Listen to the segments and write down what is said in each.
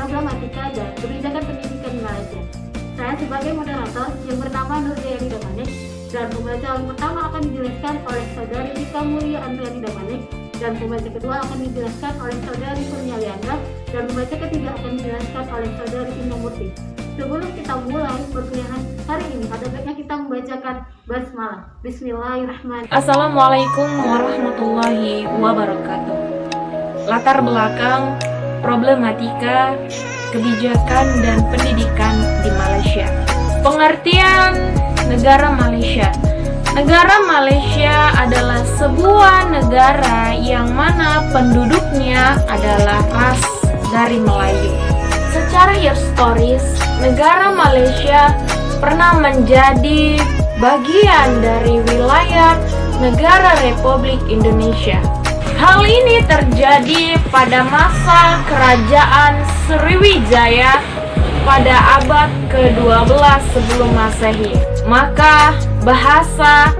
problematika dan kebijakan pendidikan di Malaysia. Saya sebagai moderator yang bernama Nurjayani Damanik, dan pembaca yang pertama akan dijelaskan oleh Saudari Tika Mulia Andriani Damanik, dan pembaca kedua akan dijelaskan oleh Saudari Kurnia Leandra, dan pembaca ketiga akan dijelaskan oleh Saudari Indah Murti. Sebelum kita mulai perkuliahan hari ini, ada baiknya kita membacakan basmalah. Bismillahirrahmanirrahim. Assalamualaikum warahmatullahi wabarakatuh. Latar belakang, problematika, kebijakan dan pendidikan di Malaysia. Pengertian negara Malaysia. Negara Malaysia adalah sebuah negara yang mana penduduknya adalah ras dari Melayu. Secara historis, negara Malaysia pernah menjadi bagian dari wilayah negara Republik Indonesia. Hal ini terjadi pada masa kerajaan Sriwijaya pada abad ke-12 sebelum Masehi. Maka bahasa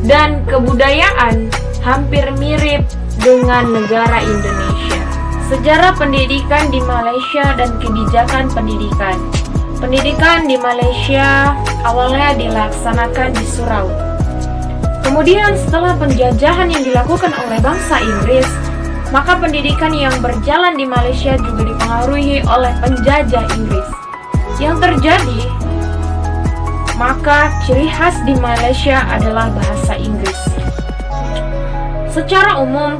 dan kebudayaan hampir mirip dengan negara Indonesia. Sejarah pendidikan di Malaysia dan kebijakan pendidikan. Pendidikan di Malaysia awalnya dilaksanakan di surau. Kemudian setelah penjajahan yang dilakukan oleh bangsa Inggris, maka pendidikan yang berjalan di Malaysia juga dipengaruhi oleh penjajah Inggris. Yang terjadi, maka ciri khas di Malaysia adalah bahasa Inggris. Secara umum,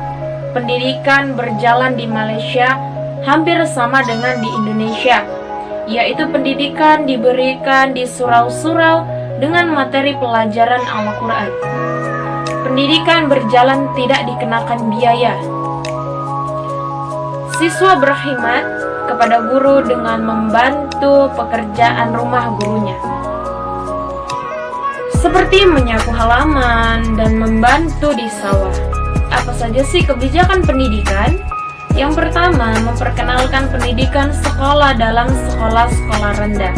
pendidikan berjalan di Malaysia hampir sama dengan di Indonesia, yaitu pendidikan diberikan di surau-surau dengan materi pelajaran Al-Quran. Pendidikan berjalan tidak dikenakan biaya. Siswa berkhidmat kepada guru dengan membantu pekerjaan rumah gurunya, seperti menyapu halaman dan membantu di sawah. Apa saja sih kebijakan pendidikan? Yang pertama, memperkenalkan pendidikan sekolah dalam sekolah-sekolah rendah.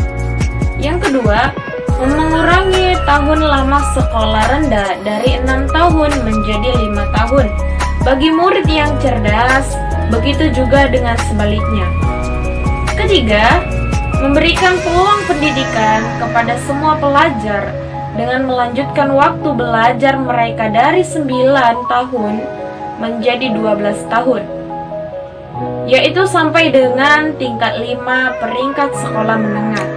Yang kedua, mengurangi tahun lama sekolah rendah dari 6 tahun menjadi 5 tahun bagi murid yang cerdas, begitu juga dengan sebaliknya. Ketiga, memberikan peluang pendidikan kepada semua pelajar dengan melanjutkan waktu belajar mereka dari 9 tahun menjadi 12 tahun, yaitu sampai dengan tingkat 5 peringkat sekolah menengah.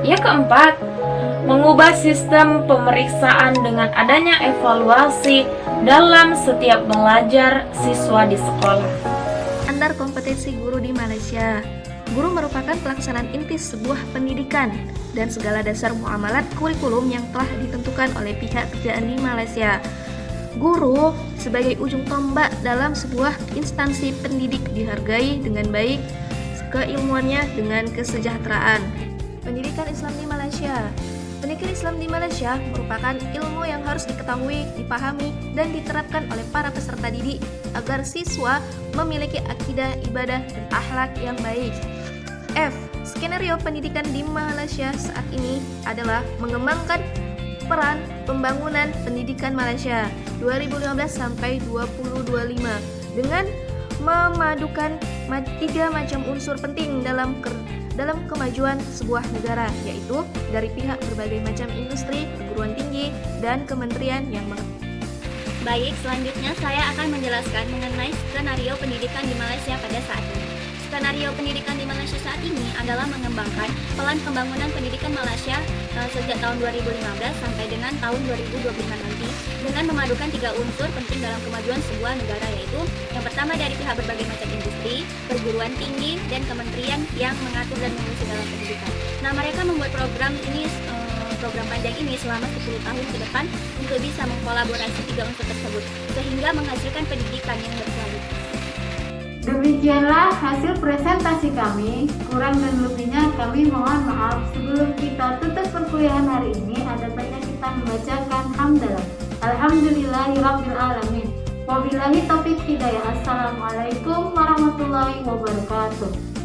Yang keempat, mengubah sistem pemeriksaan dengan adanya evaluasi dalam setiap belajar siswa di sekolah. Standar kompetensi guru di Malaysia. Guru merupakan pelaksanaan inti sebuah pendidikan dan segala dasar muamalat kurikulum yang telah ditentukan oleh pihak kerajaan di Malaysia. Guru sebagai ujung tombak dalam sebuah instansi pendidik dihargai dengan baik, keilmuannya dengan kesejahteraan. Pendidikan Islam di Malaysia. Pendidikan Islam di Malaysia merupakan ilmu yang harus diketahui, dipahami, dan diterapkan oleh para peserta didik agar siswa memiliki akidah, ibadah, dan akhlak yang baik. F. Skenario pendidikan di Malaysia saat ini adalah mengembangkan peran pembangunan pendidikan Malaysia 2015 sampai 2025 dengan memadukan 3 macam unsur penting dalam kemajuan sebuah negara, yaitu dari pihak berbagai macam industri, perguruan tinggi, dan kementerian yang Baik, selanjutnya saya akan menjelaskan mengenai skenario pendidikan di Malaysia pada saat ini. Skenario pendidikan di Malaysia saat ini adalah mengembangkan pelan pembangunan pendidikan Malaysia sejak tahun 2015 sampai dengan tahun 2025 nanti dengan memadukan 3 unsur penting dalam kemajuan sebuah negara, yaitu yang pertama dari pihak berbagai macam industri, perguruan tinggi, dan kementerian yang mengatur dan mengurusi dalam pendidikan. Nah, mereka membuat program panjang ini selama 10 tahun ke depan untuk bisa mengkolaborasi 3 unsur tersebut sehingga menghasilkan pendidikan yang berkualitas. Demikianlah hasil presentasi kami. Kurang dan lebihnya kami mohon maaf. Sebelum kita tutup perkuliahan hari ini, ada baiknya kita membacakan hamdalah. Alhamdulillahirrabbilalamin. Wabillahi taufik hidayah. Assalamualaikum warahmatullahi wabarakatuh.